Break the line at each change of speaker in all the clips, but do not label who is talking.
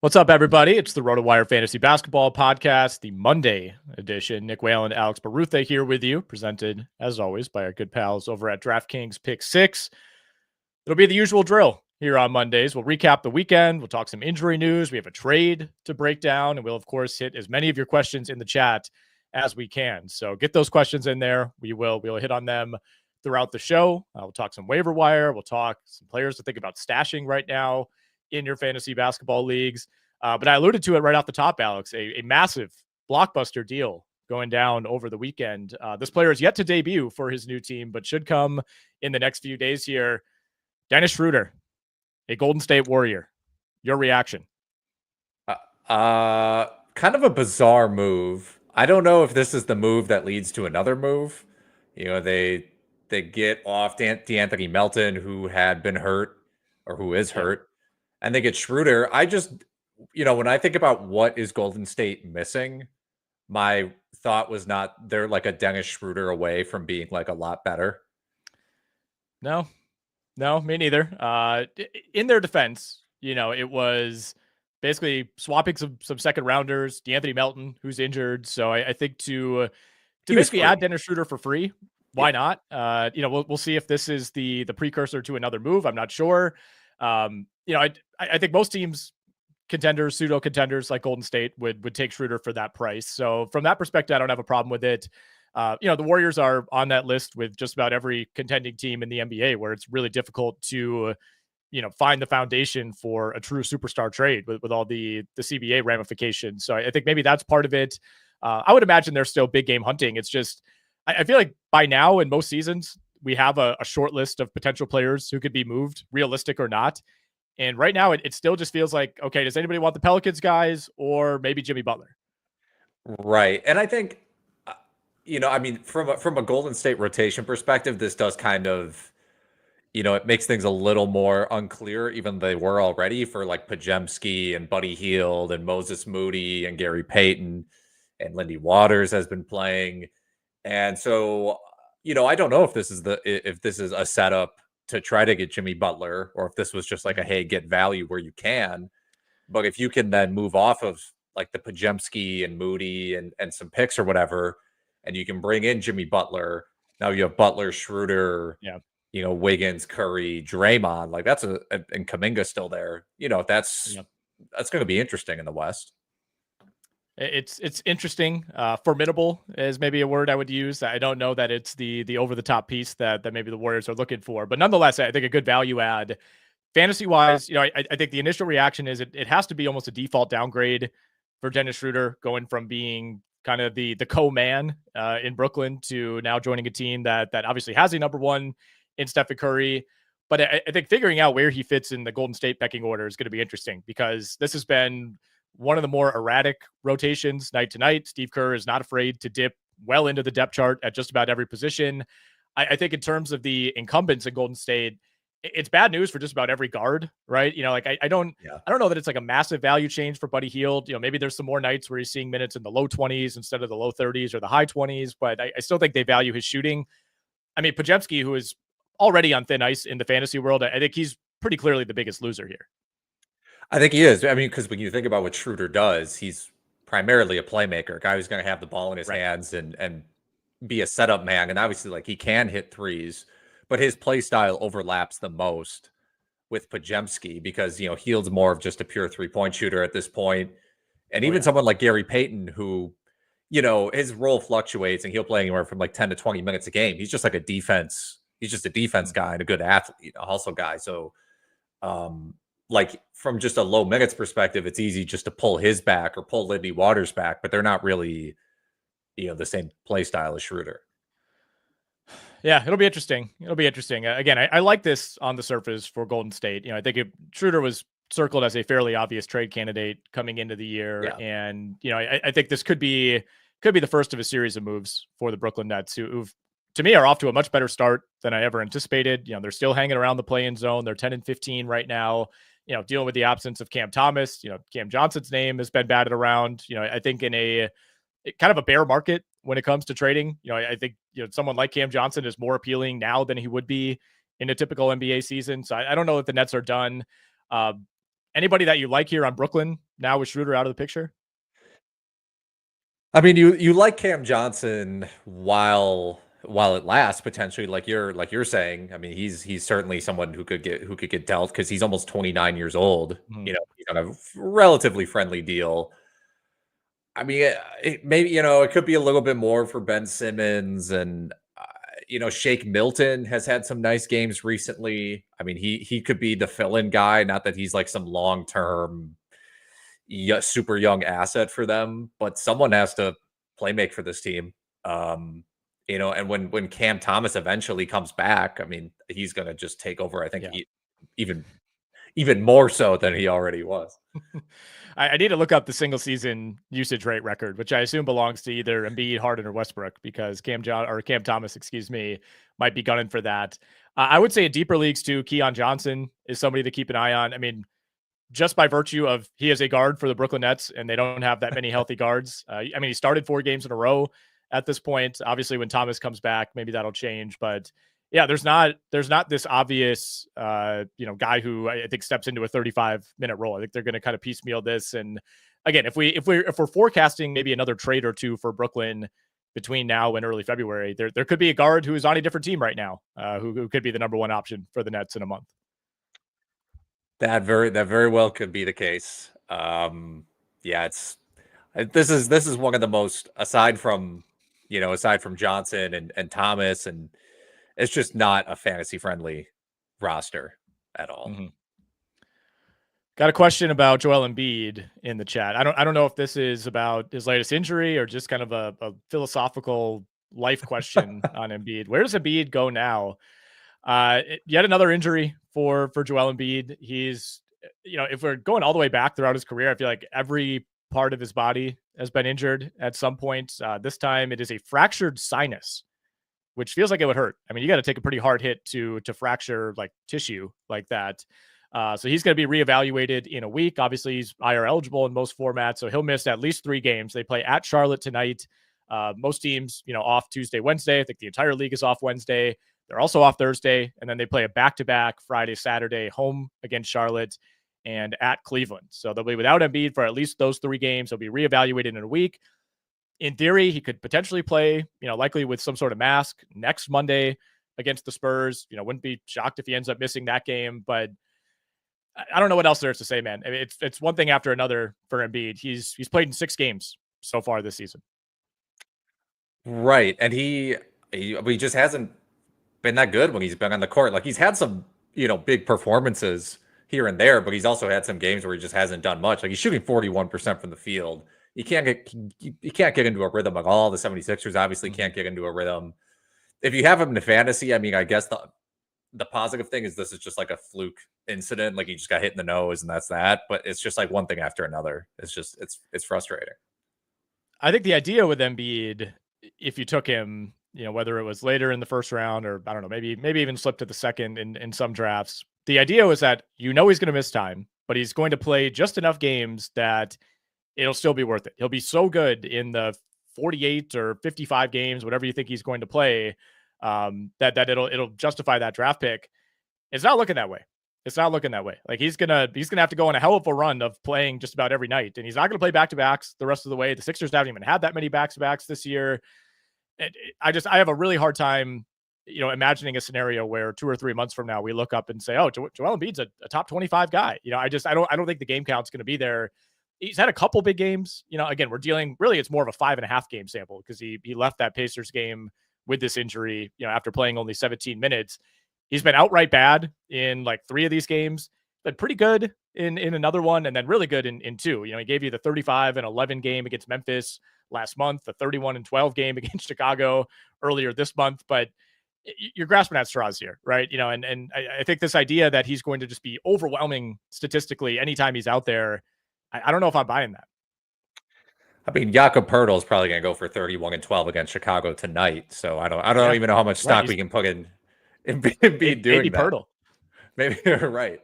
What's up, everybody? It's the RotoWire Fantasy Basketball Podcast, the Monday edition. Nick Whalen, Alex Barutha here with you, presented, as always, by our good pals over at DraftKings Pick 6. It'll be the usual drill here on Mondays. We'll recap the weekend. We'll talk some injury news. We have a trade to break down, and we'll, of course, hit as many of your questions in the chat as we can. So get those questions in there. We'll hit on them throughout the show. We'll talk some waiver wire. We'll talk some players to think about stashing right now in your fantasy basketball leagues. But I alluded to it right off the top, Alex, a massive blockbuster deal going down over the weekend. This player is yet to debut for his new team, but should come in the next few days here. Dennis Schroder, a Golden State Warrior. Your reaction?
Kind of a bizarre move. I don't know if this is the move that leads to another move. You know, they get off D'Anthony Milton, who had been hurt or who is hurt, and they get Schroder. When I think about what is Golden State missing, my thought was not they're like a Dennis Schroder away from being like a lot better.
No, me neither. In their defense, it was basically swapping some second rounders, D'Anthony Melton, who's injured. So I think to basically add Dennis Schroder for free, why not? We'll see if this is the precursor to another move. I'm not sure. I think most teams, contenders, pseudo contenders like Golden State would take Schroder for that price. So from that perspective, I don't have a problem with it. The Warriors are on that list with just about every contending team in the NBA, where it's really difficult to, find the foundation for a true superstar trade with all the CBA ramifications. So I think maybe that's part of it. I would imagine they're still big game hunting. It's just, I feel like by now in most seasons, we have a short list of potential players who could be moved, realistic or not. And right now, it still just feels like, okay, does anybody want the Pelicans guys or maybe Jimmy Butler?
Right. And I think, from a Golden State rotation perspective, this does kind of, it makes things a little more unclear, even though they were already, for like Podziemski and Buddy Hield and Moses Moody and Gary Payton, and Lindy Waters has been playing. And so, I don't know if this is a setup to try to get Jimmy Butler, or if this was just like hey, get value where you can. But if you can then move off of like the Podziemski and Moody and some picks or whatever, and you can bring in Jimmy Butler, now you have Butler, Schroder, Wiggins, Curry, Draymond, like and Kuminga still there. That's going to be interesting in the West.
It's interesting. Formidable is maybe a word I would use. I don't know that it's the over the top piece that maybe the Warriors are looking for, but nonetheless, I think a good value add. Fantasy wise, I think the initial reaction is it has to be almost a default downgrade for Dennis Schroder, going from being kind of the co-man in Brooklyn to now joining a team that obviously has a number one in Stephen Curry. But I think figuring out where he fits in the Golden State pecking order is going to be interesting, because this has been one of the more erratic rotations night to night. Steve Kerr is not afraid to dip well into the depth chart at just about every position. I think in terms of the incumbents in Golden State, it's bad news for just about every guard, right? I don't know that it's like a massive value change for Buddy Hield. Maybe there's some more nights where he's seeing minutes in the low 20s instead of the low 30s or the high 20s, but I still think they value his shooting. I mean, Podziemski, who is already on thin ice in the fantasy world, I think he's pretty clearly the biggest loser here.
I think he is. I mean, because when you think about what Schroder does, he's primarily a playmaker, a guy who's going to have the ball in his hands and be a setup man. And obviously, like, he can hit threes, but his play style overlaps the most with Podziemski, because, Hield's more of just a pure 3-point shooter at this point. And even someone like Gary Payton, who, his role fluctuates and he'll play anywhere from like 10 to 20 minutes a game. He's just like a defense. He's just a defense guy and a good athlete, a hustle guy. So, like, from just a low minutes perspective, it's easy just to pull his back or pull Lindy Waters back, but they're not really, the same play style as Schroder.
Yeah, it'll be interesting. Again, I like this on the surface for Golden State. I think Schroder was circled as a fairly obvious trade candidate coming into the year. Yeah. And, I think this could be the first of a series of moves for the Brooklyn Nets, who've, to me, are off to a much better start than I ever anticipated. They're still hanging around the play-in zone. They're 10-15 right now. Dealing with the absence of Cam Thomas. Cam Johnson's name has been batted around. I think in a kind of a bear market when it comes to trading. I think someone like Cam Johnson is more appealing now than he would be in a typical NBA season. So I don't know if the Nets are done. Anybody that you like here on Brooklyn now with Schroder out of the picture?
I mean, you like Cam Johnson while it lasts potentially, like you're saying. I mean, he's certainly someone who could get dealt because he's almost 29 years old.
Mhm.
You know, he's on a relatively friendly deal. I mean, maybe it could be a little bit more for Ben Simmons and Shake Milton has had some nice games recently. I mean, he could be the fill-in guy. Not that he's like some long-term super young asset for them, but someone has to play make for this team. And when Cam Thomas eventually comes back, I mean, he's going to just take over. I think
Yeah.
even more so than he already was.
I need to look up the single season usage rate record, which I assume belongs to either Embiid, Harden, or Westbrook, because Cam Thomas, excuse me, might be gunning for that. I would say in deeper leagues too, Keon Johnson is somebody to keep an eye on. I mean, just by virtue of he is a guard for the Brooklyn Nets, and they don't have that many healthy guards. I mean, he started 4 games in a row at this point. Obviously, when Thomas comes back, maybe that'll change. But yeah, there's not this obvious guy who I think steps into a 35-minute role. I think they're going to kind of piecemeal this. And again, if we're forecasting maybe another trade or two for Brooklyn between now and early February, there could be a guard who is on a different team right now, who could be the number 1 option for the Nets in a month.
That very well could be the case. Yeah, this is one of the most, aside from Johnson and Thomas, and it's just not a fantasy friendly roster at all.
Mm-hmm. Got a question about Joel Embiid in the chat. I don't know if this is about his latest injury or just kind of a philosophical life question on Embiid. Where does Embiid go now? Yet another injury for Joel Embiid. He's, if we're going all the way back throughout his career, I feel like every part of his body has been injured at some point. This time it is a fractured sinus, which feels like it would hurt. I mean, you got to take a pretty hard hit to fracture like tissue like that. So he's going to be reevaluated in a week. Obviously, he's IR eligible in most formats, so he'll miss at least 3 games. They play at Charlotte tonight. Most teams, off Tuesday, Wednesday. I think the entire league is off Wednesday. They're also off Thursday, and then they play a back-to-back Friday, Saturday, home against Charlotte and at Cleveland. So they'll be without Embiid for at least those 3 games. He'll be reevaluated in a week. In theory, he could potentially play, likely with some sort of mask next Monday against the Spurs. Wouldn't be shocked if he ends up missing that game, but I don't know what else there is to say, man. I mean, it's one thing after another for Embiid. He's played in 6 games so far this season.
Right, and he just hasn't been that good when he's been on the court. Like, he's had some, big performances here and there, but he's also had some games where he just hasn't done much. Like, he's shooting 41% from the field. You can't get into a rhythm at all. The 76ers obviously can't get into a rhythm. If you have him in fantasy, I mean, I guess the positive thing is this is just like a fluke incident. Like, he just got hit in the nose and that's that. But it's just like one thing after another. It's just, it's frustrating.
I think the idea with Embiid, if you took him, whether it was later in the first round or I don't know, maybe even slipped to the second in some drafts, the idea was that, he's going to miss time, but he's going to play just enough games that it'll still be worth it. He'll be so good in the 48 or 55 games, whatever you think he's going to play, that it'll justify that draft pick. It's not looking that way. It's not looking that way. Like, he's gonna have to go on a hell of a run of playing just about every night, and he's not gonna play back-to-backs the rest of the way. The Sixers haven't even had that many back-to-backs this year. I have a really hard time, imagining a scenario where 2 or 3 months from now we look up and say, "Oh, Joel Embiid's a top 25 guy." I don't think the game count's going to be there. He's had a couple big games. Again, we're dealing really, it's more of a 5.5 game sample because he left that Pacers game with this injury, after playing only 17 minutes. He's been outright bad in like 3 of these games, but pretty good in another one, and then really good in 2. He gave you the 35-11 game against Memphis last month, the 31-12 game against Chicago earlier this month. But you're grasping at straws here, right? And I think this idea that he's going to just be overwhelming statistically anytime he's out there, I don't know if I'm buying that.
I mean, Jakob Poeltl is probably going to go for 31-12 against Chicago tonight. So I don't even know how much stock we can put in Embiid doing
maybe
that.
Poeltl.
Maybe you're right.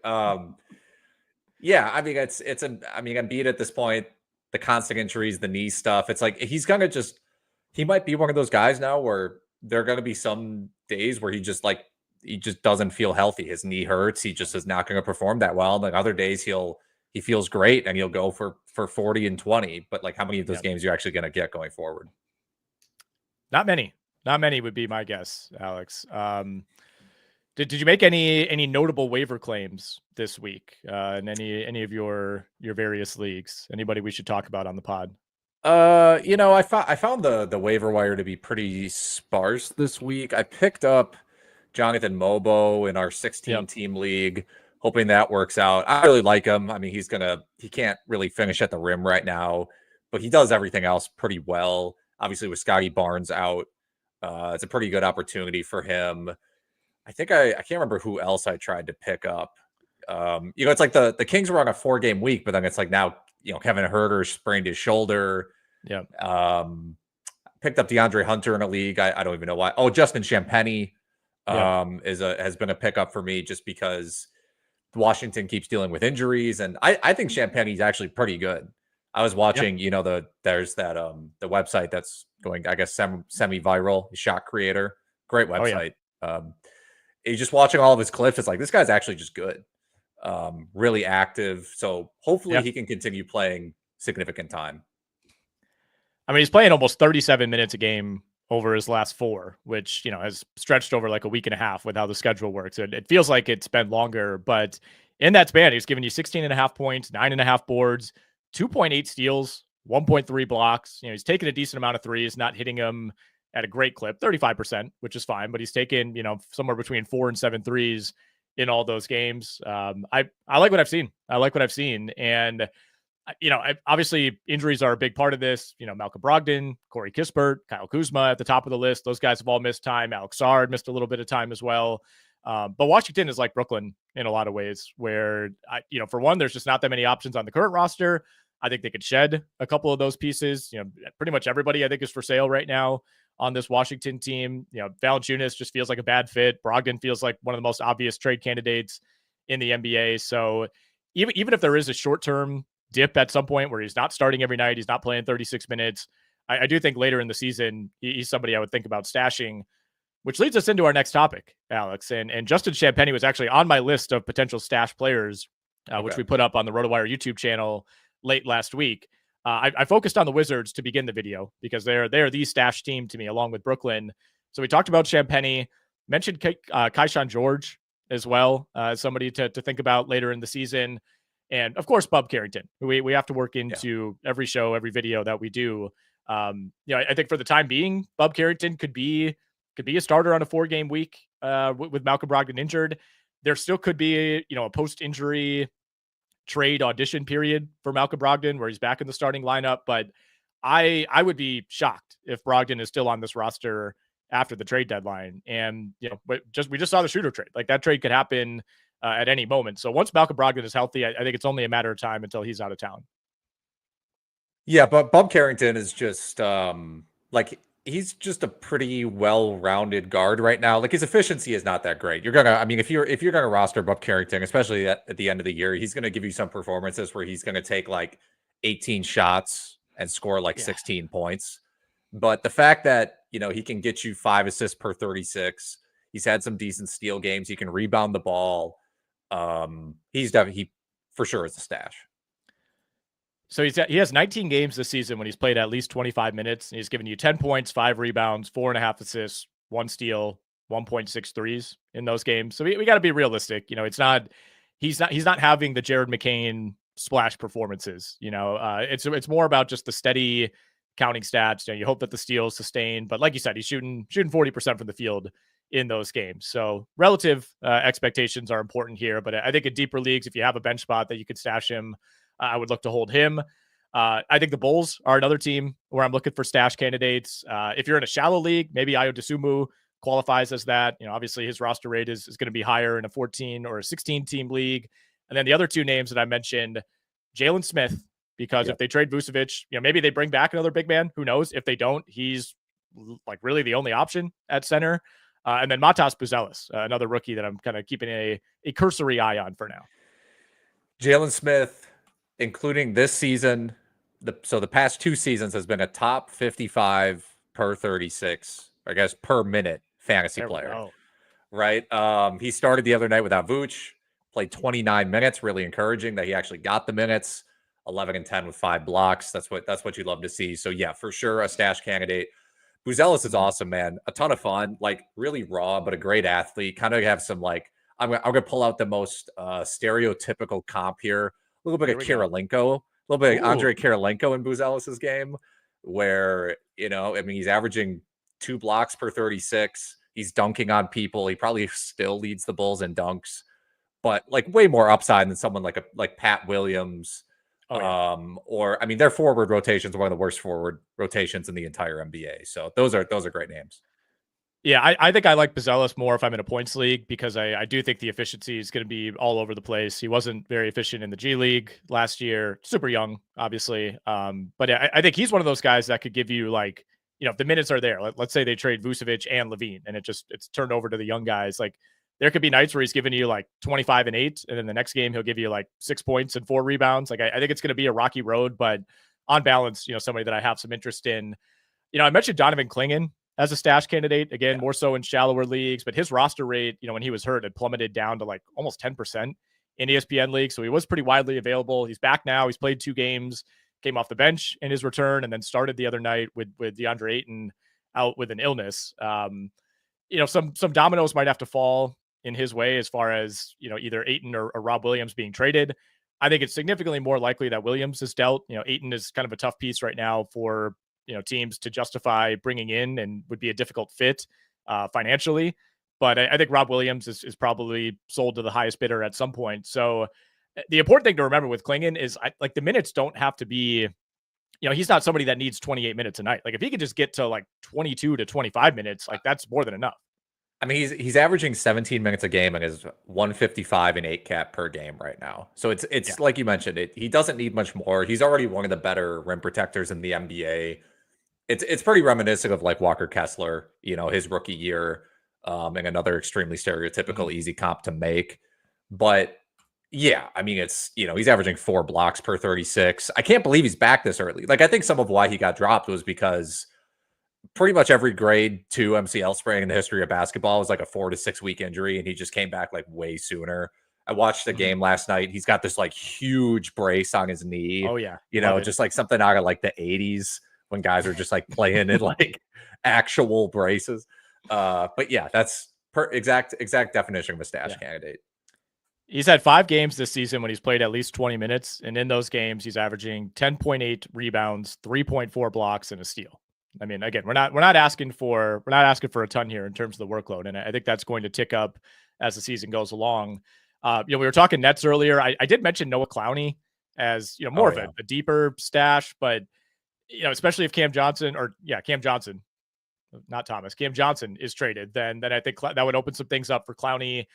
Yeah, I mean, Embiid at this point, the constant injuries, the knee stuff. It's like he might be one of those guys now where there are going to be some days where he just doesn't feel healthy. His knee hurts. He just is not going to perform that well. And then other days he'll he feels great and he'll go for 40 and 20. But like, how many of those
Yep.
games are you actually going to get going forward?
Not many. Not many would be my guess, Alex. Did you make any notable waiver claims this week in any of your various leagues? Anybody we should talk about on the pod?
I found the waiver wire to be pretty sparse this week. I picked up Jonathan Mobo in our 16 team league, hoping that works out. I really like him. I mean, he can't really finish at the rim right now, but he does everything else pretty well. Obviously, with Scotty Barnes out, it's a pretty good opportunity for him. I think I can't remember who else I tried to pick up. It's like the Kings were on a 4-game week, but then it's like now, Kevin Huerter sprained his shoulder.
Yeah.
Picked up DeAndre Hunter in a league. I don't even know why. Oh, Justin Champagnie has been a pickup for me just because Washington keeps dealing with injuries, and I think Champagnie is actually pretty good. I was watching, there's that the website that's going, I guess, semi-viral, Shot Creator. Great website. You're just watching all of his clips. It's like, this guy's actually just good. Really active. So hopefully he can continue playing significant time.
I mean, he's playing almost 37 minutes a game over his last 4, which, has stretched over like a week and a half with how the schedule works. It feels like it's been longer, but in that span, he's giving you 16.5 points, 9.5 boards, 2.8 steals, 1.3 blocks. He's taking a decent amount of threes, not hitting them at a great clip, 35%, which is fine, but he's taken, somewhere between 4 and 7 threes in all those games. I like what I've seen. And obviously injuries are a big part of this. Malcolm Brogdon, Corey Kispert, Kyle Kuzma at the top of the list. Those guys have all missed time. Alex Sard missed a little bit of time as well. But Washington is like Brooklyn in a lot of ways where, for one, there's just not that many options on the current roster. I think they could shed a couple of those pieces. Pretty much everybody I think is for sale right now on this Washington team. Valanciunas just feels like a bad fit. Brogdon feels like one of the most obvious trade candidates in the NBA. So even if there is a short-term dip at some point where he's not starting every night, he's not playing 36 minutes, I do think later in the season, he's somebody I would think about stashing, which leads us into our next topic, Alex. And Justin Champagnie was actually on my list of potential stash players, which we put up on the RotoWire YouTube channel late last week. I focused on the Wizards to begin the video because they're the stash team to me, along with Brooklyn. So we talked about Champagnie, mentioned Keyshawn George as well, as somebody to think about later in the season. And of course, Bub Carrington, who we have to work into every show, every video that we do. I think for the time being, Bub Carrington could be a starter on a 4-game week with Malcolm Brogdon injured. There still could be, a post-injury trade audition period for Malcolm Brogdon where he's back in the starting lineup. But I would be shocked if Brogdon is still on this roster after the trade deadline. And, but we just saw the Schroder trade. Like, that trade could happen at any moment. So once Malcolm Brogdon is healthy, I think it's only a matter of time until he's out of town.
Yeah, but Bub Carrington is just he's just a pretty well-rounded guard right now. Like, his efficiency is not that great. If you're gonna roster Bub Carrington, especially at the end of the year, he's gonna give you some performances where he's gonna take like 18 shots and score like 16 points. But the fact that he can get you 5 assists per 36, he's had some decent steal games. He can rebound the ball. He for sure is a stash.
So he has 19 games this season when he's played at least 25 minutes. And he's given you 10 points, 5 rebounds, 4.5 assists, 1 steal, 1.6 threes in those games. So we got to be realistic. He's not having the Jared McCain splash performances. It's more about just the steady counting stats. You hope that the steals sustain, but like you said, he's shooting 40% from the field in those games. So relative expectations are important here. But I think in deeper leagues, if you have a bench spot that you could stash him, I would look to hold him. I think the Bulls are another team where I'm looking for stash candidates. If you're in a shallow league, maybe Dosunmu qualifies as that. Obviously his roster rate is going to be higher in a 14 or a 16 team league. And then the other two names that I mentioned, Jalen Smith, because if they trade Vucevic, maybe they bring back another big man. Who knows? If they don't, he's like really the only option at center. And then Matas Buzelis, another rookie that I'm kind of keeping a cursory eye on for now.
Jalen Smith, including this season, the past 2 seasons, has been a top 55 per 36, I guess, per minute fantasy player. Right? He started the other night without Vooch. played 29 minutes. Really encouraging that he actually got the minutes. 11 and 10 with 5 blocks. That's what you love to see. So yeah, for sure, a stash candidate. Buzelis is awesome, man. A ton of fun, like really raw, but a great athlete. Kind of have some like I'm gonna pull out the most stereotypical comp here. A little bit
Here
of
we go.
Kirilenko, a little bit of
Ooh.
Andre Kirilenko in Buzelis's game, where I mean, he's averaging 2 blocks per 36. He's dunking on people. He probably still leads the Bulls in dunks, but like way more upside than someone like Pat Williams.
Oh yeah.
Or I mean, their forward rotations are one of the worst forward rotations in the entire NBA. So those are great names.
Yeah, I think I like Buzelis more if I'm in a points league because I do think the efficiency is going to be all over the place. He wasn't very efficient in the G League last year. Super young, obviously. But I think he's one of those guys that could give you like, if the minutes are there, let's say they trade Vucevic and Levine and it's turned over to the young guys. Like there could be nights where he's giving you like 25 and 8. And then the next game, he'll give you like 6 points and 4 rebounds. Like I think it's going to be a rocky road, but on balance, somebody that I have some interest in. I mentioned Donovan Clingan as a stash candidate, again, more so in shallower leagues, but his roster rate, when he was hurt, had plummeted down to like almost 10% in ESPN leagues. So he was pretty widely available. He's back now. He's played 2 games, came off the bench in his return, and then started the other night with DeAndre Ayton out with an illness. Some dominoes might have to fall in his way as far as, either Ayton or Rob Williams being traded. I think it's significantly more likely that Williams is dealt. Ayton is kind of a tough piece right now for teams to justify bringing in and would be a difficult fit financially. But I think Rob Williams is probably sold to the highest bidder at some point. So the important thing to remember with Clingan is like the minutes don't have to be, he's not somebody that needs 28 minutes a night. Like if he could just get to like 22 to 25 minutes, like that's more than enough.
I mean, he's averaging 17 minutes a game and is 155 and 8 cap per game right now. So it's like you mentioned, he doesn't need much more. He's already one of the better rim protectors in the NBA. It's pretty reminiscent of like Walker Kessler, his rookie year, and another extremely stereotypical easy comp to make. But yeah, I mean, he's averaging 4 blocks per 36. I can't believe he's back this early. Like I think some of why he got dropped was because pretty much every grade 2 MCL sprain in the history of basketball was like a 4 to 6 week injury, and he just came back like way sooner. I watched the game last night. He's got this like huge brace on his knee.
Oh yeah,
just like something out of like the 80s when guys are just like playing in like actual braces. But yeah, that's exact definition of a stash candidate.
He's had 5 games this season when he's played at least 20 minutes. And in those games, he's averaging 10.8 rebounds, 3.4 blocks, and a steal. I mean, again, we're not asking for a ton here in terms of the workload. And I think that's going to tick up as the season goes along. We were talking Nets earlier. I did mention Noah Clowney as, more of a deeper stash, but especially if Cam Johnson, not Thomas, Cam Johnson is traded, then I think that would open some things up for Clowney.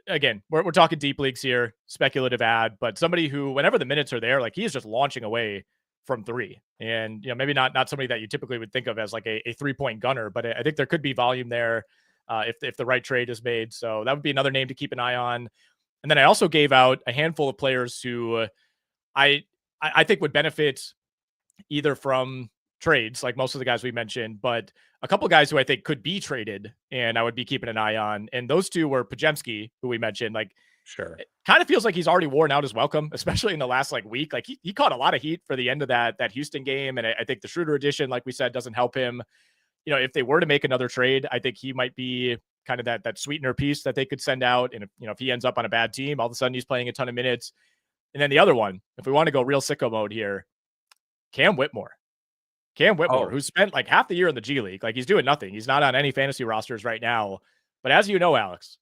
Again, we're talking deep leagues here, speculative ad, but somebody who, whenever the minutes are there, like he is just launching away from 3. And, maybe not somebody that you typically would think of as like a 3-point gunner, but I think there could be volume there if the right trade is made. So that would be another name to keep an eye on. And then I also gave out a handful of players who I think would benefit either from trades, like most of the guys we mentioned, but a couple of guys who I think could be traded and I would be keeping an eye on. And those two were Podziemski, who we mentioned. Like,
sure,
it kind of feels like he's already worn out his welcome, especially in the last like week. Like he caught a lot of heat for the end of that Houston game. And I think the Schroder edition, like we said, doesn't help him. If they were to make another trade, I think he might be kind of that sweetener piece that they could send out. And if he ends up on a bad team, all of a sudden he's playing a ton of minutes. And then the other one, if we want to go real sicko mode here, Cam Whitmore, who spent like half the year in the G League. Like he's doing nothing. He's not on any fantasy rosters right now. But as you know, Alex,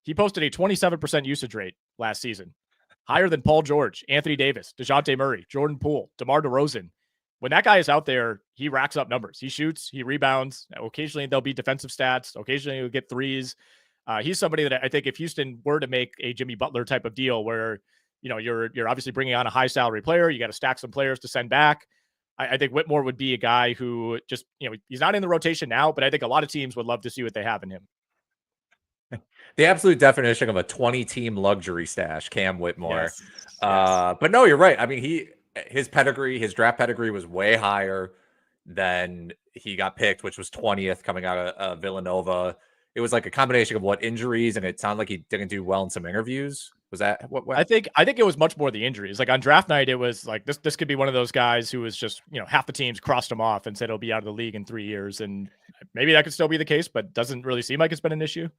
he posted a 27% usage rate last season, higher than Paul George, Anthony Davis, DeJounte Murray, Jordan Poole, DeMar DeRozan. When that guy is out there, he racks up numbers. He shoots, he rebounds. Occasionally there'll be defensive stats. Occasionally he'll get threes. He's somebody that I think if Houston were to make a Jimmy Butler type of deal where, you're obviously bringing on a high salary player, you got to stack some players to send back. I think Whitmore would be a guy who just, he's not in the rotation now, but I think a lot of teams would love to see what they have in him.
The absolute definition of a 20-team luxury stash, Cam Whitmore.
Yes.
But no, you're right. I mean, his draft pedigree was way higher than he got picked, which was 20th coming out of Villanova. it was like a combination of what injuries, and it sounded like he didn't do well in some interviews. Was that what went?
I think it was much more the injuries. Like on draft night, it was like this could be one of those guys who was just, half the teams crossed him off and said he'll be out of the league in 3 years. And maybe that could still be the case, but doesn't really seem like it's been an issue.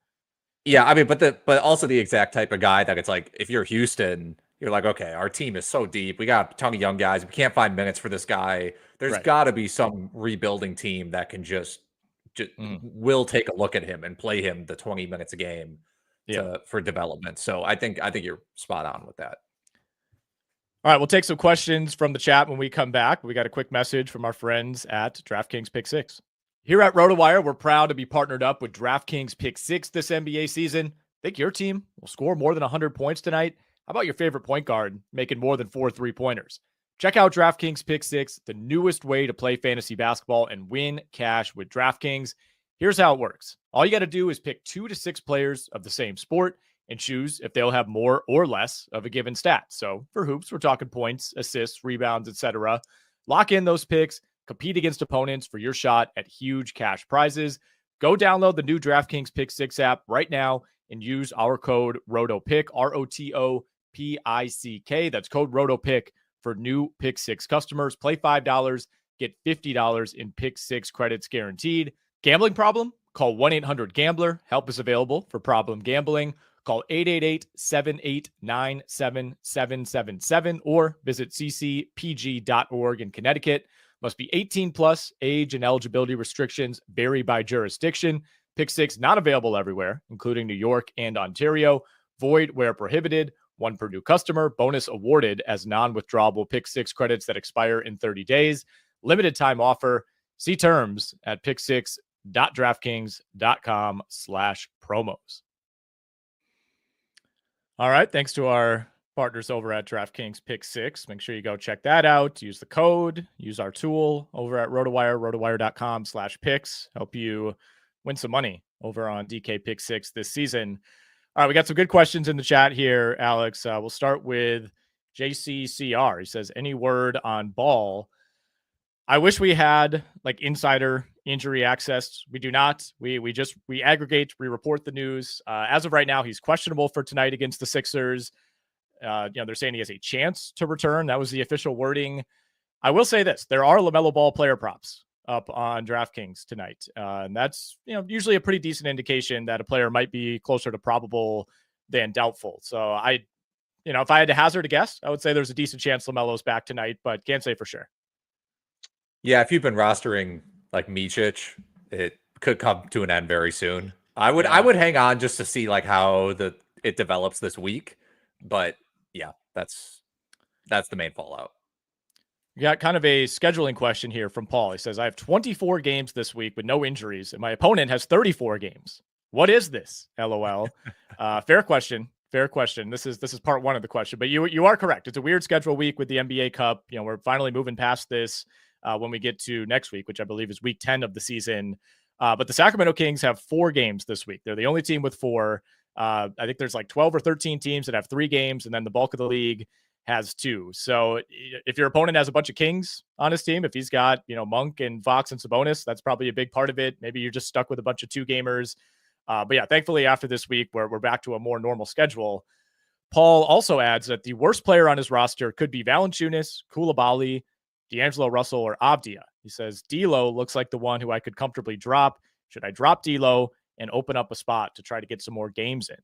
Yeah, I mean, but also the exact type of guy that it's like, if you're Houston, you're like, okay, our team is so deep. We got a ton of young guys. We can't find minutes for this guy. There's
Right.
got to be some rebuilding team that can just will take a look at him and play him the 20 minutes a game for development. So I think you're spot on with that.
All right, we'll take some questions from the chat when we come back. We got a quick message from our friends at DraftKings Pick 6. Here at RotoWire, we're proud to be partnered up with DraftKings Pick 6 this NBA season. Think your team will score more than 100 points tonight? How about your favorite point guard making more than 4 3-pointers? Check out DraftKings Pick 6, the newest way to play fantasy basketball and win cash with DraftKings. Here's how it works. All you got to do is pick 2 to 6 players of the same sport and choose if they'll have more or less of a given stat. So for hoops, we're talking points, assists, rebounds, etc. Lock in those picks. Compete against opponents for your shot at huge cash prizes. Go download the new DraftKings Pick 6 app right now and use our code ROTOPICK, ROTOPICK. That's code ROTOPICK for new Pick 6 customers. Play $5, get $50 in Pick 6 credits guaranteed. Gambling problem? Call 1-800-GAMBLER. Help is available for problem gambling. Call 888-789-7777 or visit ccpg.org in Connecticut. Must be 18 plus. Age and eligibility restrictions vary by jurisdiction. Pick 6 not available everywhere, including New York and Ontario. Void where prohibited. 1 per new customer. Bonus awarded as non-withdrawable Pick 6 credits that expire in 30 days. Limited time offer. See terms at pick6.draftkings.com/promos. All right. Thanks to our partners over at DraftKings Pick 6. Make sure you go check that out. Use the code, use our tool over at RotoWire, rotowire.com/picks. Help you win some money over on DK Pick 6 this season. All right. We got some good questions in the chat here, Alex. We'll start with JCCR. He says, any word on Ball? I wish we had like insider injury access. We do not. We aggregate, we report the news. As of right now, he's questionable for tonight against the Sixers. They're saying he has a chance to return. That was the official wording. I will say this: there are LaMelo Ball player props up on DraftKings tonight, and that's usually a pretty decent indication that a player might be closer to probable than doubtful. So if I had to hazard a guess, I would say there's a decent chance LaMelo's back tonight, but can't say for sure.
Yeah, if you've been rostering like Micic, it could come to an end very soon. I would hang on just to see like how it develops this week. But yeah, that's the main fallout.
We got kind of a scheduling question here from Paul. He says, I have 24 games this week with no injuries, and my opponent has 34 games. What is this? LOL. Fair question. Fair question. This is part one of the question, but you are correct. It's a weird schedule week with the NBA Cup. We're finally moving past this. When we get to next week, which I believe is week 10 of the season. But the Sacramento Kings have 4 games this week. They're the only team with 4. I think there's like 12 or 13 teams that have 3 games, and then the bulk of the league has 2. So if your opponent has a bunch of Kings on his team, if he's got, Monk and Fox and Sabonis, that's probably a big part of it. Maybe you're just stuck with a bunch of 2-gamers. But yeah, thankfully after this week, we're back to a more normal schedule. Paul also adds that the worst player on his roster could be Valanciunas, Koulibaly, D'Angelo Russell, or Avdia. He says, D'Lo looks like the one who I could comfortably drop. Should I drop D'Lo and open up a spot to try to get some more games in?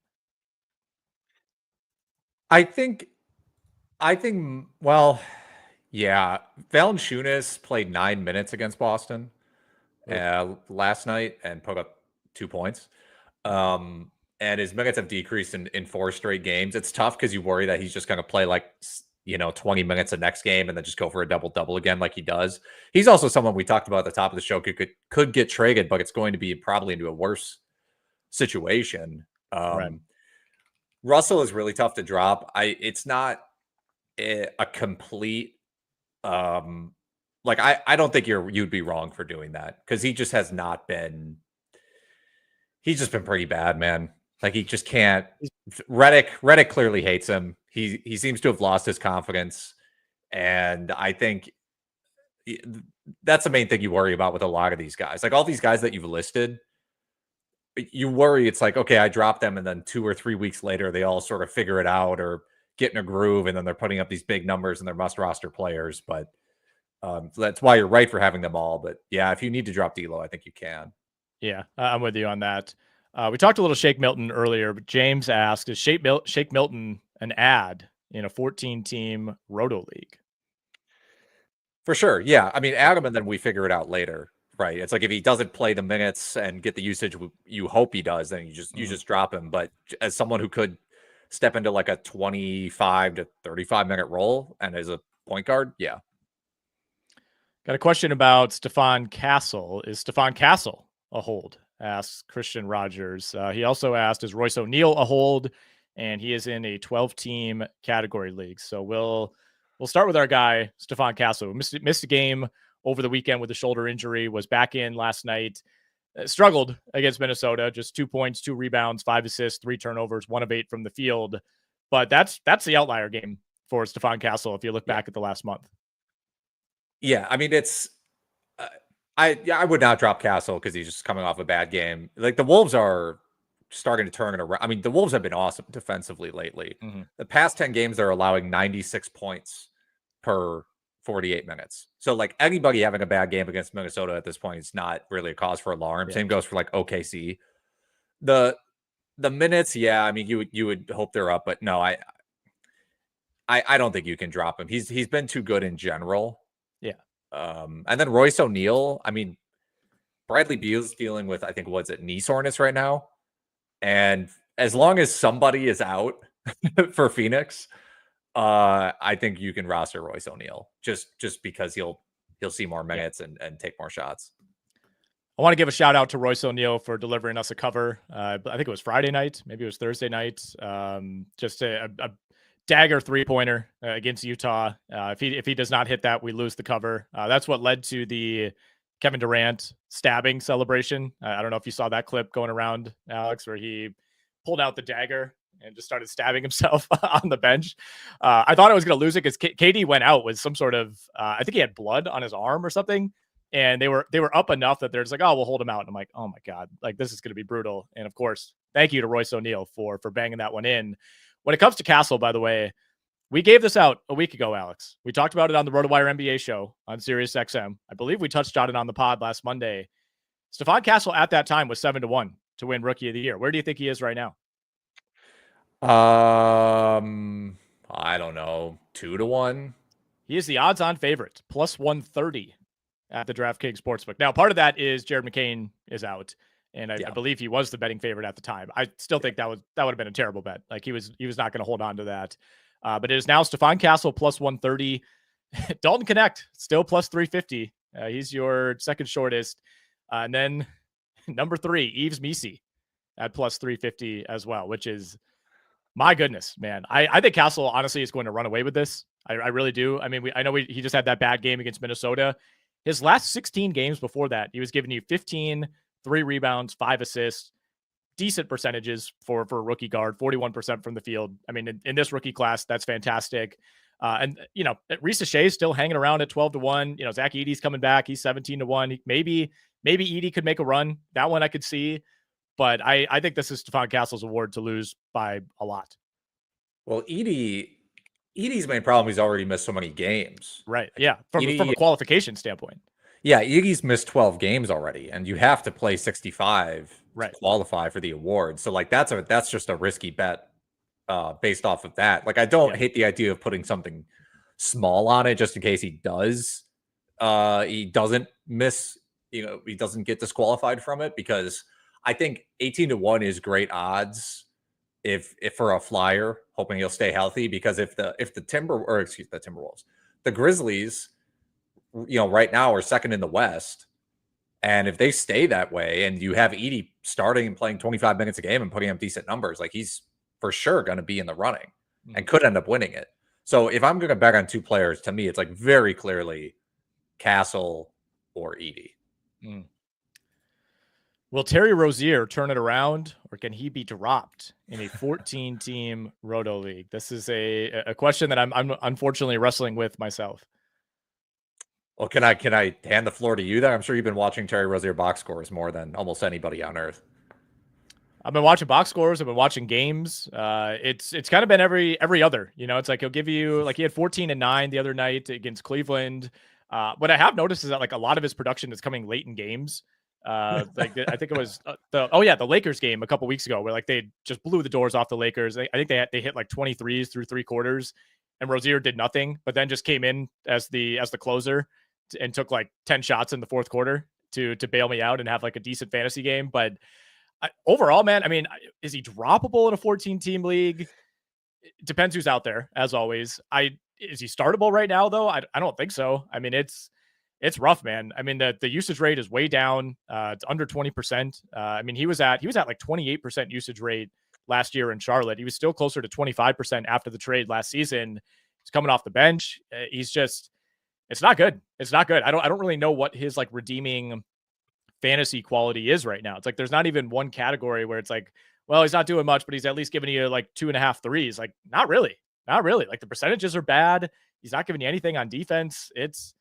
I think, well, yeah. Valanciunas played 9 minutes against Boston last night and put up 2 points. And his minutes have decreased in 4 straight games. It's tough because you worry that he's just going to play like 20 minutes the next game and then just go for a double-double again like he does. He's also someone we talked about at the top of the show could get traded, but it's going to be probably into a worse situation.
Right.
Russell is really tough to drop. It's not a complete I don't think you'd be wrong for doing that because he just has not been. He's just been pretty bad, man. Like he just can't. Redick clearly hates him. He seems to have lost his confidence, and I think that's the main thing you worry about with a lot of these guys. Like all these guys that you've listed, you worry it's like, okay, I dropped them, and then 2 or 3 weeks later, they all sort of figure it out or get in a groove, and then they're putting up these big numbers and they're must roster players. But so that's why you're right for having them all. But yeah, if you need to drop D'Lo, I think you can.
Yeah, I'm with you on that. We talked a little Shake Milton earlier, but James asked, is Shake Milton an ad in a 14-team Roto League?
For sure. Yeah. I mean, add him and then we figure it out later. Right. It's like if he doesn't play the minutes and get the usage you hope he does, then you just drop him. But as someone who could step into like a 25 to 35-minute role and as a point guard, yeah.
Got a question about Stephon Castle. Is Stephon Castle a hold? Asks Christian Rogers. He also asked, is Royce O'Neal a hold? And he is in a 12-team category league. So we'll start with our guy, Stephon Castle, who missed a game over the weekend with a shoulder injury, was back in last night, struggled against Minnesota, just 2 points, 2 rebounds, 5 assists, 3 turnovers, 1 of 8 from the field. But that's the outlier game for Stephon Castle if you look back at the last month.
Yeah, I mean, it's I would not drop Castle because he's just coming off a bad game. Like the Wolves are starting to turn it around. I mean, the Wolves have been awesome defensively lately.
Mm-hmm.
The past 10 games, they're allowing 96 points per 48 minutes. So like anybody having a bad game against Minnesota at this point is not really a cause for alarm. Yeah. Same goes for like OKC. The minutes, yeah, I mean, you would hope they're up, but no, I don't think you can drop him. He's been too good in general.
Yeah.
And then Royce O'Neal, I mean, Bradley Beal's dealing with, I think, what's it, knee soreness right now. And as long as somebody is out for Phoenix, I think you can roster Royce O'Neal just because he'll see more minutes and take more shots.
I want to give a shout out to Royce O'Neal for delivering us a cover. I think it was Friday night, maybe it was Thursday night. Just a dagger 3-pointer against Utah. If he does not hit that, we lose the cover. That's what led to the Kevin Durant stabbing celebration. I don't know if you saw that clip going around, Alex, where he pulled out the dagger and just started stabbing himself on the bench. I thought I was going to lose it because KD went out with some sort of, I think he had blood on his arm or something. And they were up enough that they're just like, oh, we'll hold him out. And I'm like, oh my God, like this is going to be brutal. And of course, thank you to Royce O'Neal for banging that one in. When it comes to Castle, by the way, we gave this out a week ago, Alex. We talked about it on the RotoWire NBA show on Sirius XM. I believe we touched on it on the pod last Monday. Stephon Castle at that time was 7-1 to win Rookie of the Year. Where do you think he is right now?
I don't know, 2-1.
He is the odds-on favorite, plus 130 at the DraftKings Sportsbook. Now, part of that is Jared McCain is out, and I believe he was the betting favorite at the time. I still think that would have been a terrible bet. Like he was not going to hold on to that. But it is now Stephon Castle plus 130. Dalton Connect still plus 350. He's your second shortest. And then number 3, Yves Missi at plus 350 as well, which is, my goodness, man. I think Castle honestly is going to run away with this. I really do. I mean, I know he just had that bad game against Minnesota. His last 16 games before that, he was giving you 15, 3 rebounds, 5 assists, decent percentages for a rookie guard, 41% from the field. I mean, in this rookie class, that's fantastic. And, you know, Reese Shea is still hanging around at 12-1. You know, Zach Edey's coming back. He's 17-1. Maybe Edey could make a run. That one I could see. But I think this is Stephon Castle's award to lose by a lot.
Well, Edey's main problem, he's already missed so many games.
Right. Yeah. From a qualification standpoint.
Yeah. Edey's missed 12 games already, and you have to play 65
to
qualify for the award. So like, that's just a risky bet based off of that. Like, I don't hate the idea of putting something small on it just in case he doesn't miss, he doesn't get disqualified from it, because I think 18-1 is great odds if for a flyer, hoping he'll stay healthy, because if the Timberwolves, the Grizzlies, right now are second in the West, and if they stay that way and you have Edey starting and playing 25 minutes a game and putting up decent numbers, like he's for sure going to be in the running and could end up winning it. So if I'm going to bet on 2 players, to me, it's like very clearly Castle or Edey.
Will Terry Rozier turn it around, or can he be dropped in a 14-team Roto League? This is a question that I'm unfortunately wrestling with myself.
Well, can I hand the floor to you there? I'm sure you've been watching Terry Rozier box scores more than almost anybody on earth.
I've been watching box scores. I've been watching games. It's kind of been every other. It's like he'll give you like he had 14 and 9 the other night against Cleveland. What I have noticed is that like a lot of his production is coming late in games. I think it was the Lakers game a couple weeks ago where like they just blew the doors off the Lakers. I think they hit like 23s through 3 quarters, and Rozier did nothing, but then just came in as the closer and took like 10 shots in the fourth quarter to bail me out and have like a decent fantasy game. But overall, man, I mean, is he droppable in a 14-team league? It depends who's out there, as always. Is he startable right now, though? I don't think so. I mean, it's rough, man. I mean, the usage rate is way down. It's under 20%. I mean, he was at like 28% usage rate last year in Charlotte. He was still closer to 25% after the trade last season. He's coming off the bench. It's not good. It's not good. I don't really know what his like redeeming fantasy quality is right now. It's like there's not even one category where it's like, well, he's not doing much, but he's at least giving you like 2.5 threes. Like, not really. Not really. Like the percentages are bad. He's not giving you anything on defense. It's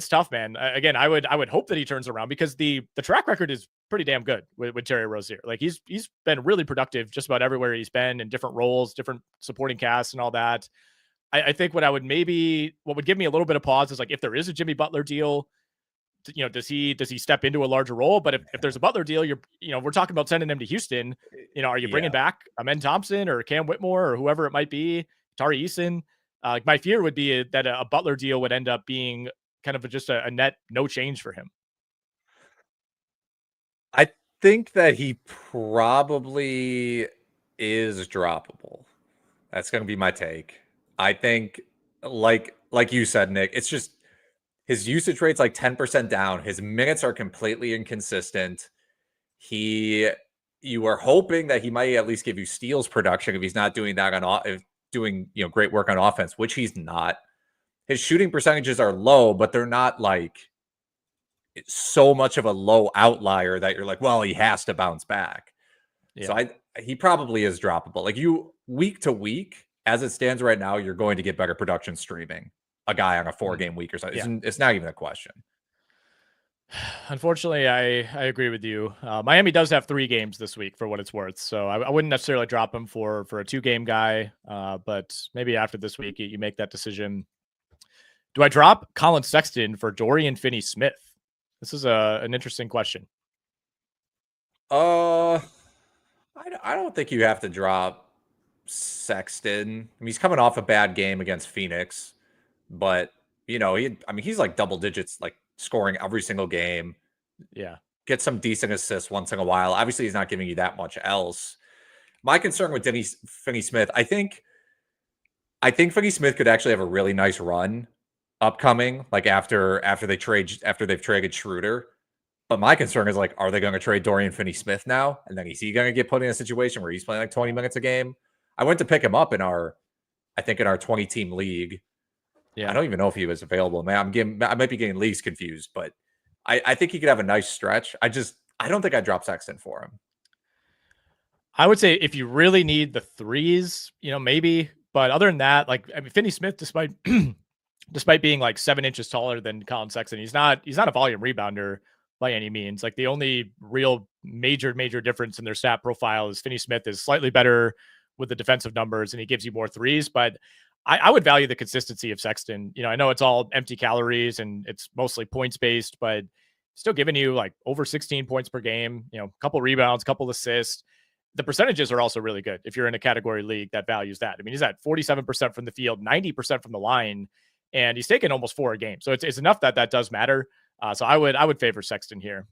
tough, man. Again, I would hope that he turns around because the track record is pretty damn good with Terry Rozier. Like he's been really productive just about everywhere he's been in different roles, different supporting casts and all that. I think what would give me a little bit of pause is like if there is a Jimmy Butler deal, does he step into a larger role? But if there's a Butler deal, we're talking about sending him to Houston. Are you bringing back Amen Thompson or Cam Whitmore or whoever it might be, Tari Eason? Like my fear would be that a Butler deal would end up being kind of just a net no change for him.
I think that he probably is droppable. That's going to be my take. I think, like you said, Nick, it's just his usage rate's like 10% down. His minutes are completely inconsistent. You are hoping that he might at least give you steals production if he's not doing that doing great work on offense, which he's not. His shooting percentages are low, but they're not like so much of a low outlier that you're like, well, he has to bounce back. Yeah. So he probably is droppable. Like week to week, as it stands right now, you're going to get better production streaming a guy on a 4-game week or something. Yeah. It's not even a question.
Unfortunately, I agree with you. Miami does have 3 games this week for what it's worth. So I wouldn't necessarily drop him for a 2-game guy. But maybe after this week, you make that decision. Do I drop Collin Sexton for Dorian Finney-Smith? This is an interesting question.
I don't think you have to drop Sexton. I mean, he's coming off a bad game against Phoenix, but he's like double digits, like scoring every single game.
Yeah.
Get some decent assists once in a while. Obviously, he's not giving you that much else. My concern with Finney-Smith, I think Finney-Smith could actually have a really nice run upcoming, like after they've traded Schroder. But my concern is like, are they going to trade Dorian Finney-Smith now? And then is he going to get put in a situation where he's playing like 20 minutes a game? I went to pick him up in our 20-team league. Yeah. I don't even know if he was available, man. I might be getting leagues confused, but I think he could have a nice stretch. I don't think I'd drop Sexton for him.
I would say if you really need the threes, maybe. But other than that, like, I mean, Finney-Smith, despite being like 7 inches taller than Collin Sexton, he's not a volume rebounder by any means. Like the only real major difference in their stat profile is Finney-Smith is slightly better with the defensive numbers and he gives you more threes, but I would value the consistency of Sexton. I know it's all empty calories and it's mostly points based, but still giving you like over 16 points per game, a couple rebounds, couple assists. The percentages are also really good if you're in a category league that values that. I mean, he's at 47% from the field, 90% from the line, and he's taken almost 4 a game. So it's enough that does matter. So I would favor Sexton here.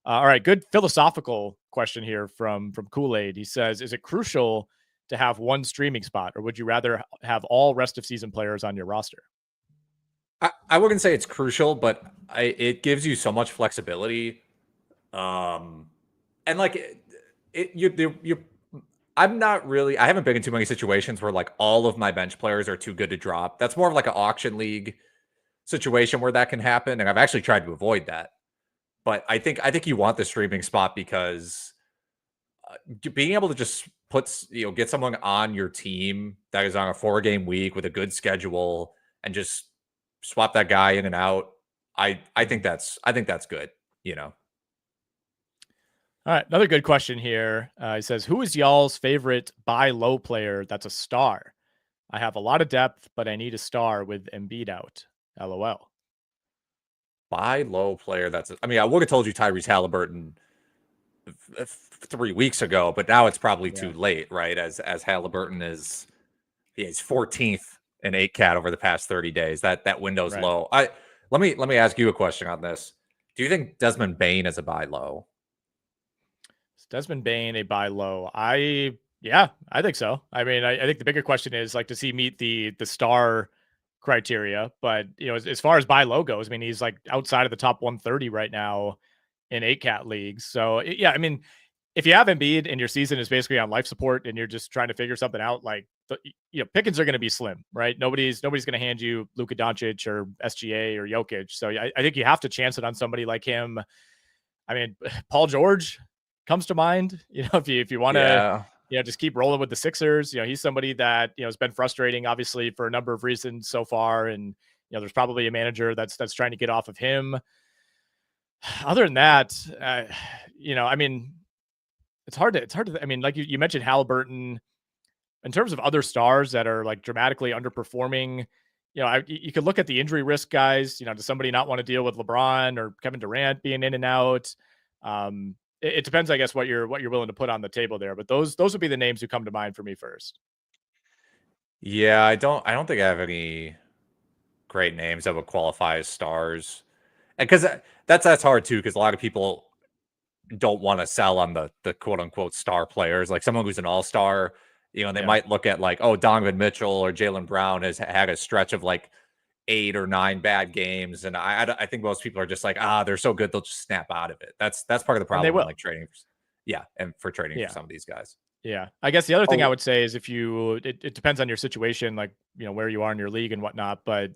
All right, good philosophical question here from Kool-Aid. He says, is it crucial to have one streaming spot, or would you rather have all rest of season players on your roster?
I wouldn't say it's crucial, but it gives you so much flexibility. And like I haven't been in too many situations where like all of my bench players are too good to drop. That's more of like an auction league situation where that can happen. And I've actually tried to avoid that. But I think you want the streaming spot because being able to just get someone on your team that is on a 4-game week with a good schedule and just swap that guy in and out. I think that's good,
All right, another good question here. He says, "Who is y'all's favorite buy low player that's a star? I have a lot of depth, but I need a star with Embiid out. LOL."
Buy low player. I mean, I would have told you Tyrese Halliburton 3 weeks ago, but now it's probably too
Yeah,
late, right? As Halliburton he's 14th in 8 cat over the past 30 days. That window's
right.
low. Let me ask you a question on this. Do you think Desmond Bain is a buy low?
Is Desmond Bain a buy low? I think so. I mean, I think the bigger question is like, does he meet the star criteria? But as far as buy low goes, I mean, he's like outside of the top 130 right now in 8 cat leagues. So yeah, I mean, if you have Embiid and your season is basically on life support and you're just trying to figure something out, like pickings are going to be slim, right? Nobody's going to hand you Luka Doncic or SGA or Jokic. So I think you have to chance it on somebody like him. I mean, Paul George comes to mind. If you want to,
Yeah.
just keep rolling with the Sixers. He's somebody that has been frustrating, obviously, for a number of reasons so far, and there's probably a manager that's trying to get off of him. Other than that, I mean, it's hard to. I mean, like you mentioned Halliburton. In terms of other stars that are like dramatically underperforming, you could look at the injury risk guys. Does somebody not want to deal with LeBron or Kevin Durant being in and out? It depends, I guess, what you're willing to put on the table there. But those would be the names who come to mind for me first.
Yeah, I don't think I have any great names that would qualify as stars. And because that's hard too, because a lot of people don't want to sell on the quote unquote star players, like someone who's an all-star, they
Yeah,
might look at like, oh, Donovan Mitchell or Jalen Brown has had a stretch of like 8 or 9 bad games. And I think most people are just like, they're so good, they'll just snap out of it. That's part of the
and they
problem when
will.
like trading. Yeah. And for trading for
Yeah,
some of these guys.
yeah. I guess the other thing I
Oh,
would say is it depends on your situation, like where you are in your league and whatnot. But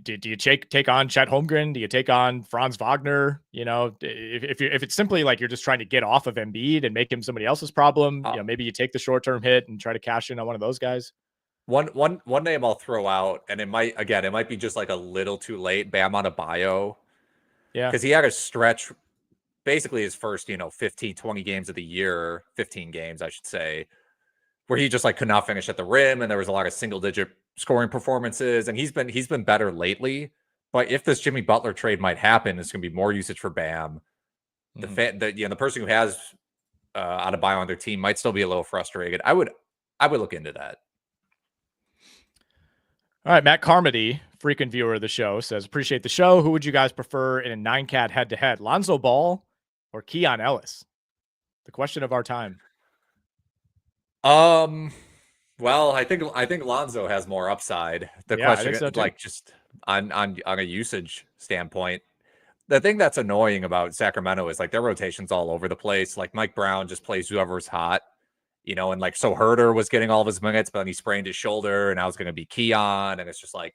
do you take on Chet Holmgren? Do you take on Franz Wagner? If it's simply like you're just trying to get off of Embiid and make him somebody else's problem,
uh,
maybe you take the short term hit and try to cash in on one of those guys.
one name I'll throw out, and it might be just like a little too late. Bam on a bio,
Yeah.
because he had a stretch, basically his first 15, 20 games of the year, 15 games I should say, where he just like could not finish at the rim, and there was a lot of single digit scoring performances, and he's been better lately. But if this Jimmy Butler trade might happen, it's going to be more usage for Bam. The person who has out of bio on their team might still be a little frustrated. I would look into that.
All right, Matt Carmody, frequent viewer of the show, says, "Appreciate the show. Who would you guys prefer in a 9 cat head to head, Lonzo Ball or Keon Ellis?" The question of our time.
Um, well, I think Lonzo has more upside. The
Yeah, I think
question,
so too.
like just on a usage standpoint, the thing that's annoying about Sacramento is like their rotation's all over the place. Like Mike Brown just plays whoever's hot, and like so Herder was getting all of his minutes, but then he sprained his shoulder, and now it's going to be Keon, and it's just like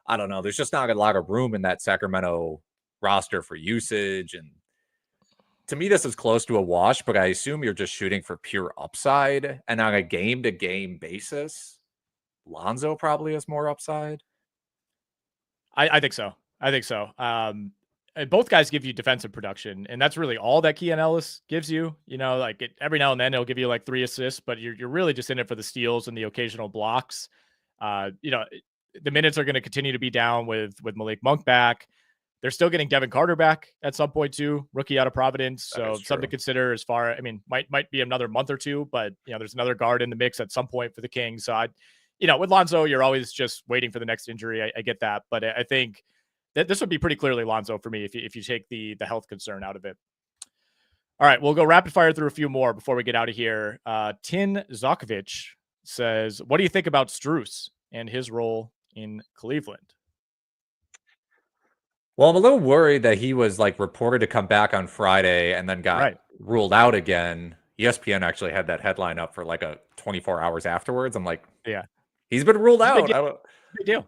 I don't know. There's just not a lot of room in that Sacramento roster for usage, and to me, this is close to a wash. But I assume you're just shooting for pure upside, and on a game to game basis, Lonzo probably has more upside.
I think so. I think so. Both guys give you defensive production, and that's really all that Keon Ellis gives you. Every now and then he'll give you like 3 assists, but you're really just in it for the steals and the occasional blocks. The minutes are going to continue to be down with Malik Monk back. They're still getting Devin Carter back at some point too, rookie out of Providence.
That
So
is
something to
true.
consider as far. I mean, might be another month or two, but there's another guard in the mix at some point for the Kings. So with Lonzo, you're always just waiting for the next injury. I get that, but I think that this would be pretty clearly Lonzo for me if you take the health concern out of it. All right, we'll go rapid fire through a few more before we get out of here. Tin Zokovic says, "What do you think about Strus and his role in Cleveland?"
Well, I'm a little worried that he was like reported to come back on Friday and then got
Right.
ruled out again. ESPN actually had that headline up for like a 24 hours afterwards. I'm like,
Yeah.
he's been ruled
It's a big
out.
deal.
I don't.
Big deal.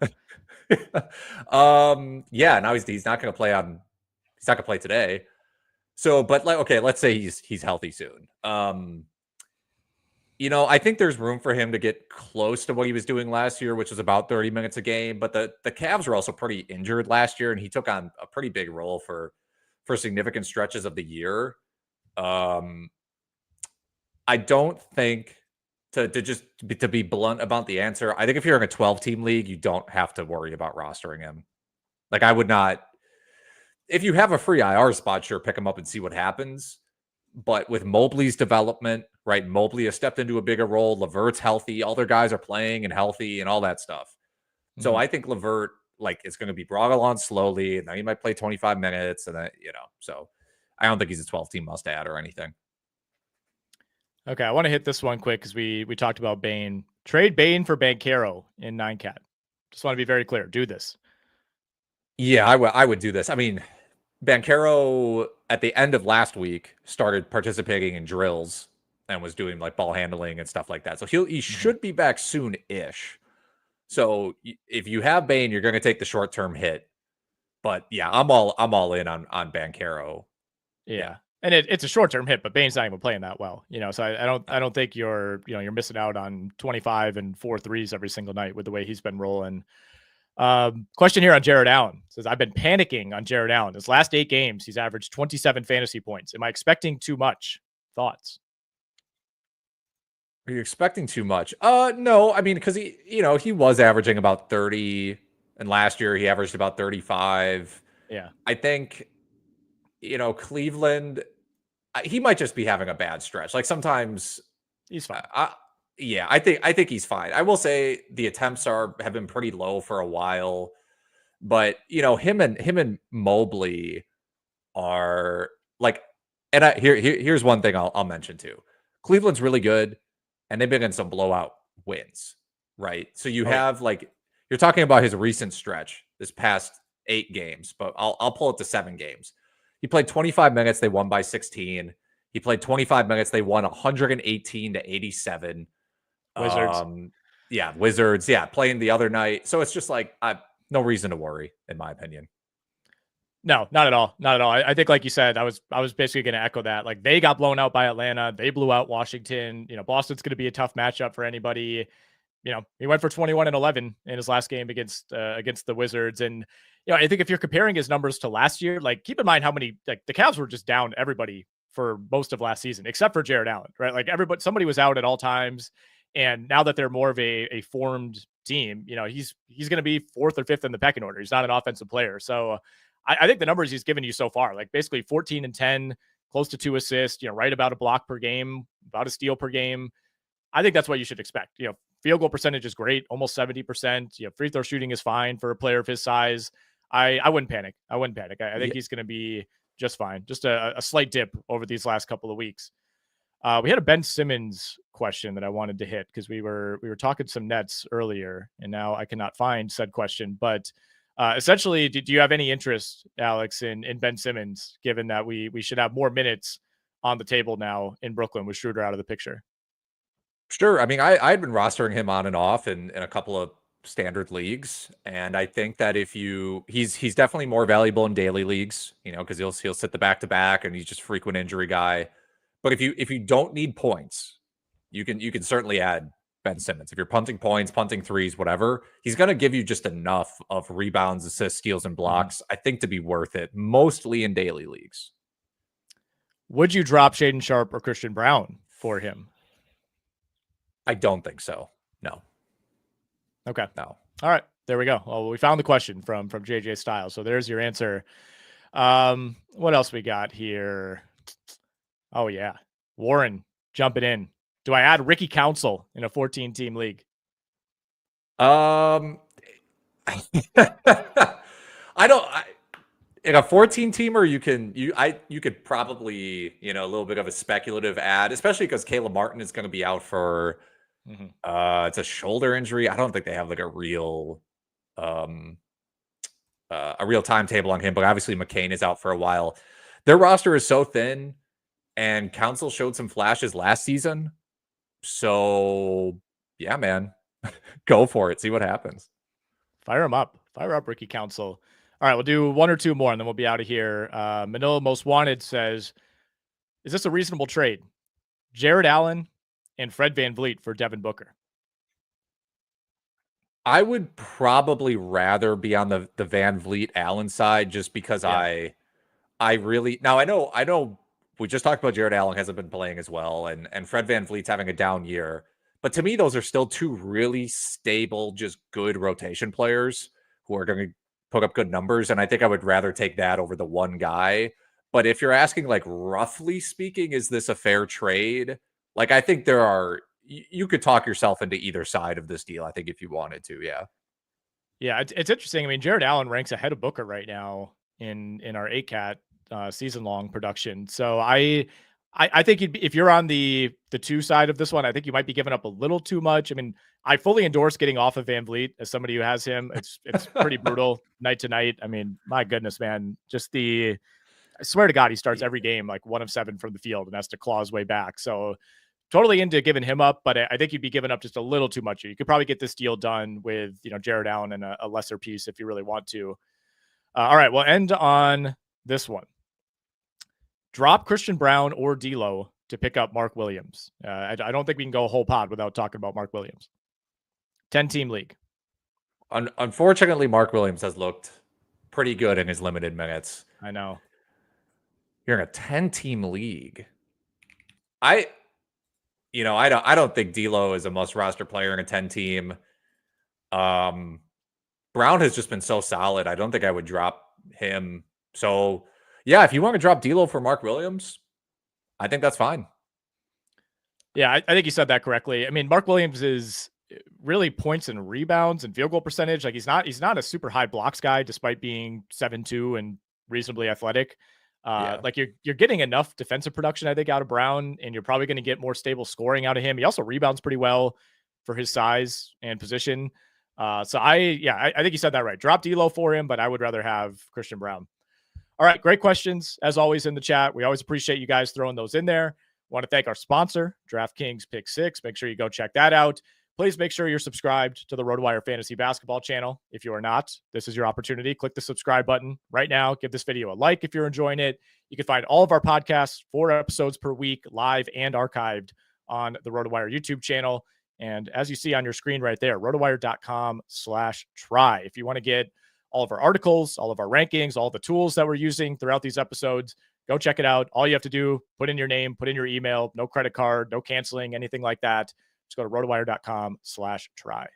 Yeah, now he's not going to play he's not going to play today. So, but like, okay, let's say he's healthy soon. I think there's room for him to get close to what he was doing last year, which was about 30 minutes a game. But the Cavs were also pretty injured last year, and he took on a pretty big role for significant stretches of the year. I don't think to be blunt about the answer. I think if you're in a 12-team league, you don't have to worry about rostering him. Like I would not. If you have a free IR spot, sure, pick him up and see what happens. But with Mobley's development, right? Mobley has stepped into a bigger role. LeVert's healthy. All their guys are playing and healthy and all that stuff. So I think LeVert, like, is going to be brought along slowly. And then he might play 25 minutes. And then, so I don't think he's a 12-team must-add or anything.
Okay, I want to hit this one quick because we talked about Bane. Trade Bane for Banchero in 9-cat. Just want to be very clear. Do this.
Yeah, I would do this. I mean, Banchero at the end of last week started participating in drills and was doing like ball handling and stuff like that. So he should be back soon-ish. So if you have Bane, you're going to take the short-term hit. But yeah, I'm all in on Banchero.
Yeah. And it's a short-term hit, but Bane's not even playing that well, So I don't think you're missing out on 25 and 4 threes every single night with the way he's been rolling. Question here on Jarrett Allen. Says, I've been panicking on Jarrett Allen. His last 8 games, he's averaged 27 fantasy points. Am I expecting too much? Thoughts?
Are you expecting too much? No. I mean, because he was averaging about 30, and last year he averaged about 35.
Yeah.
I think, Cleveland, he might just be having a bad stretch. Like sometimes
he's fine.
Yeah, I think he's fine. I will say the attempts have been pretty low for a while, but him and Mobley are like, and here's one thing I'll mention too. Cleveland's really good, and they've been in some blowout wins, right? So you have like you're talking about his recent stretch, this past 8 games, but I'll pull it to 7 games. He played 25 minutes, they won by 16. He played 25 minutes, they won 118-87.
Wizards.
Wizards. Yeah, playing the other night. So it's just like no reason to worry, in my opinion.
No, not at all. Not at all. I think, like you said, I was basically going to echo that. Like they got blown out by Atlanta. They blew out Washington. Boston's going to be a tough matchup for anybody. He went for 21 and 11 in his last game against the Wizards. And, I think if you're comparing his numbers to last year, like keep in mind how many, like the Cavs were just down everybody for most of last season, except for Jarrett Allen, right? Like somebody was out at all times. And now that they're more of a formed team, he's going to be 4th or 5th in the pecking order. He's not an offensive player. So I think the numbers he's given you so far, like basically 14 and 10, close to 2 assists, right about a block per game, about a steal per game. I think that's what you should expect. Field goal percentage is great, almost 70%. Free throw shooting is fine for a player of his size. I wouldn't panic. I think he's going to be just fine. Just a slight dip over these last couple of weeks. We had a Ben Simmons question that I wanted to hit because we were talking some Nets earlier, and now I cannot find said question. But essentially, do you have any interest, Alex, in Ben Simmons, given that we should have more minutes on the table now in Brooklyn with Schroder out of the picture?
Sure. I mean, I'd been rostering him on and off in a couple of standard leagues, and I think that he's definitely more valuable in daily leagues, because he'll sit the back-to-back, and he's just frequent injury guy. But if you don't need points, you can certainly add Ben Simmons. If you're punting points, punting threes, whatever, he's going to give you just enough of rebounds, assists, steals, and blocks, I think, to be worth it, mostly in daily leagues.
Would you drop Shaedon Sharpe or Christian Braun for him?
I don't think so. No.
Okay.
No.
All right. There we go. Well, we found the question from JJ Styles. So there's your answer. What else we got here? Oh, yeah. Warren jumping in. Do I add Ricky Council in a 14-team league?
I don't. In a 14-teamer, you could probably a little bit of a speculative add, especially because Caleb Martin is going to be out for it's a shoulder injury. I don't think they have like a real timetable on him, but obviously McCain is out for a while. Their roster is so thin, and Council showed some flashes last season. So yeah, man, go for it. See what happens.
Fire him up. Fire up, Ricky Council. All right, we'll do 1 or 2 more, and then we'll be out of here. Manila Most Wanted says, is this a reasonable trade? Jarrett Allen and Fred VanVleet for Devin Booker.
I would probably rather be on the VanVleet Allen side, just because I really, now I know we just talked about Jarrett Allen hasn't been playing as well, and Fred VanVleet's having a down year. But to me, those are still two really stable, just good rotation players who are going to put up good numbers. And I think I would rather take that over the one guy. But if you're asking, like, roughly speaking, is this a fair trade? Like, I think you could talk yourself into either side of this deal, I think, if you wanted to. Yeah.
Yeah, it's interesting. I mean, Jarrett Allen ranks ahead of Booker right now in our 8-cat season long production. So I think if you're on the 2 side of this one, I think you might be giving up a little too much. I mean, I fully endorse getting off of VanVleet as somebody who has him. It's pretty brutal night to night. I mean, my goodness, man, I swear to God, he starts every game like 1 of 7 from the field and has to claw his way back. So totally into giving him up, but I think you'd be giving up just a little too much. You could probably get this deal done with, Jarrett Allen and a lesser piece if you really want to. All right, we'll end on this one. Drop Christian Braun or D'Lo to pick up Mark Williams. I don't think we can go a whole pod without talking about Mark Williams. 10-team league.
Unfortunately, Mark Williams has looked pretty good in his limited minutes.
I know.
You're in a 10-team league. I don't think D'Lo is a must-roster player in a 10-team. Brown has just been so solid. I don't think I would drop him. So, yeah, if you want to drop D'Lo for Mark Williams, I think that's fine.
Yeah, I think you said that correctly. I mean, Mark Williams is really points and rebounds and field goal percentage. Like he's not a super high blocks guy, despite being 7'2" and reasonably athletic. Like you're getting enough defensive production, I think, out of Brown, and you're probably going to get more stable scoring out of him. He also rebounds pretty well for his size and position. So I think you said that right. Drop D'Lo for him, but I would rather have Christian Braun. All right, great questions as always in the chat. We always appreciate you guys throwing those in there. Want to thank our sponsor, DraftKings Pick 6. Make sure you go check that out. Please make sure you're subscribed to the RotoWire Fantasy Basketball channel. If you are not, this is your opportunity. Click the subscribe button right now. Give this video a like if you're enjoying it. You can find all of our podcasts, 4 episodes per week, live and archived on the RotoWire YouTube channel. And as you see on your screen right there, rotowire.com/try. If you want to get all of our articles, all of our rankings, all the tools that we're using throughout these episodes, go check it out. All you have to do, put in your name, put in your email, no credit card, no canceling, anything like that. Just go to rotowire.com/try.